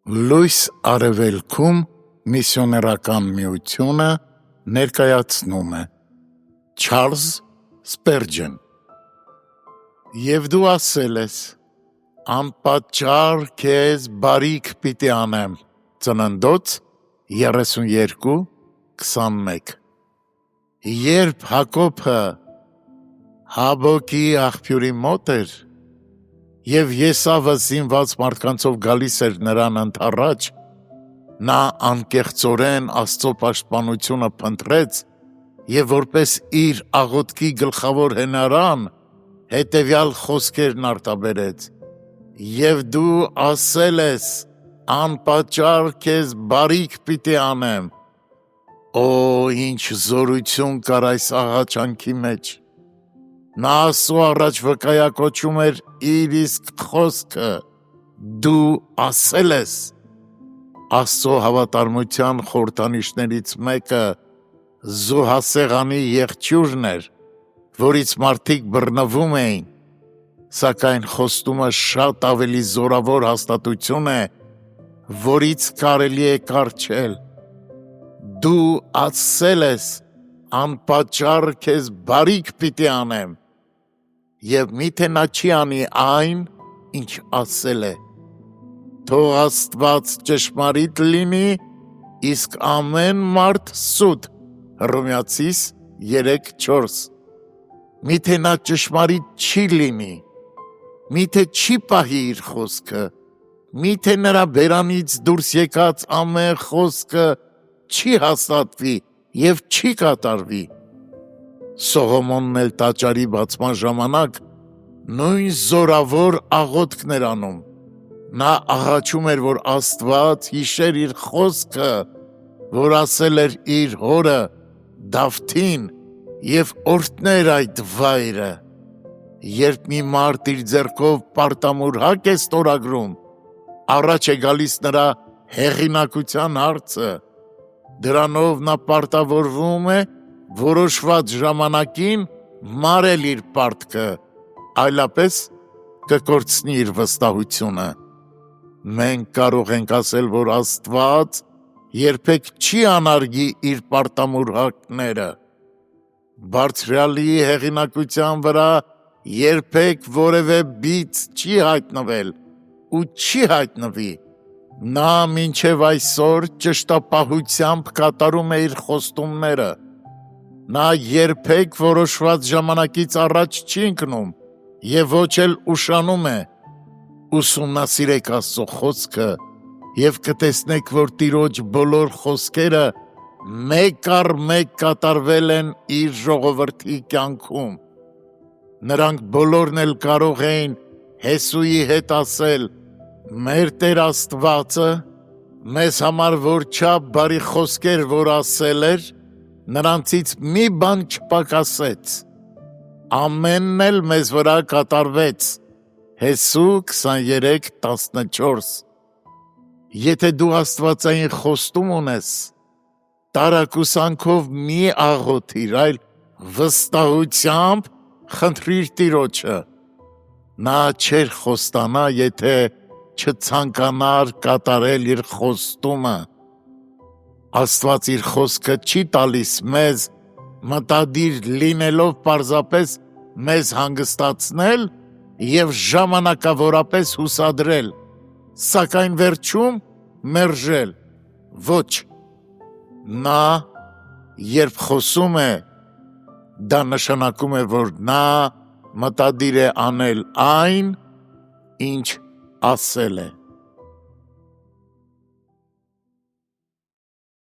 Լույս արևելքում միսիոներական միությունը ներկայացնում է Չարլզ Սպերջեն Եվ դու ասել ես անպատճառ քեզ բարիք պիտի անեմ Ծննդոց 32:21 Երբ Հակոբը Հաբոկի աղբյուրի մոտ էր և Եսավը զինված մարդկանցով գալիս էր նրան ընդառաջ, նա անկեղծորեն Աստծո պաշտպանությունը փնտրեց և որպես իր աղոթքի գլխավոր հենարան հետևյալ խոսքերն արտաբերեց. «Եվ դու ասել ես, անպատճառ քեզ բարիք պիտի անեմ»։ Օ, ինչ զորություն կար այս աղաչանքի մեջ։ Նա Աստծո առաջ վկայակոչում էր իր իսկ խոսքը. «Դու ասել ես»։ Աստծո հավատարմության խորհրդանիշներից մեկը զոհասեղանի եղջյուրն էր, որից մարդիկ բռնվում էին, սակայն խոստումը շատ ավելի զորավոր հաստատություն է, որից կարելի է կառչել։ Դու ասել ես, անպատճառ քեզ բարիք պիտի անեմ, և միթե նա չի անի այն, ինչ ասել է։ Թող Աստված ճշմարիտ լինի, իսկ ամեն մարդ սուտ, Հռոմեացիս 3:4 Միթե նա ճշմարիտ չի լինի, միթե չի պահի իր խոսքը, միթե նրա բերանից դուրս եկած ամեն խոսքը չի հաստատվի և չի կատարվի։ Սողոմոնն էլ տաճարի բացման ժամանակ նույն զորավոր աղոթքն էր անում։ Նա աղաչում էր, որ Աստված հիշեր իր խոսքը, որ ասել էր իր հորը Դավթին և օրհներ այդ վայրը։ Երբ մի մարդ իր ձեռքով պարտամուրհակ է ստորագրում, առաջ է գալիս նրա հեղինակության հարցը։ Դրանով նա պարտավորվում է որոշված ժամանակին մարել իր պարտքը, այլապես կկորցնի իր վստահությունը։ Մենք կարող ենք ասել, որ Աստված երբեք չի անարգի իր պարտամուրհակները։ Բարձրյալի հեղինակության վրա երբեք որևէ բիծ չի հայտնվել ու չի հայտնվի։ Նա մինչև այսօր ճշտապահությամբ կատարում է իր խոստումները։ Նա երբեք որոշված ժամանակից առաջ չի ընկնում և ոչ էլ ուշանում է։ Ուսումնասիրեք Աստծո խոսքը և կտեսնեք, որ Տիրոջ բոլոր խոսքերը մեկ առ մեկ կատարվել են իր ժողովրդի կյանքում։ Նրանք բոլորն էլ կարող էին Հեսուի հետ ասել. «Մեր Տեր Աստվածը մեզ համար որչափ բարի խոսքեր որ ասել էր, նրանցից մի բան չպակասեց։ Ամենն էլ մեզ վրա կատարվեց»։ Հեսու 23:14 Եթե դու աստվածային խոստում ունես, տարակուսանքով մի աղոթիր, այլ վստահությամբ խնդրիր Տիրոջը։ Նա չէր խոստանա, եթե չցանկանար կատարել իր խոստումը։ Աստված իր խոսքը չի տալիս մեզ մտադիր լինելով պարզապես մեզ հանգստացնել և ժամանակավորապես հուսադրել, սակայն վերջում մերժել։ Ոչ, նա երբ խոսում է, դա նշանակում է, որ նա մտադիր է անել այն, ինչ ասել է։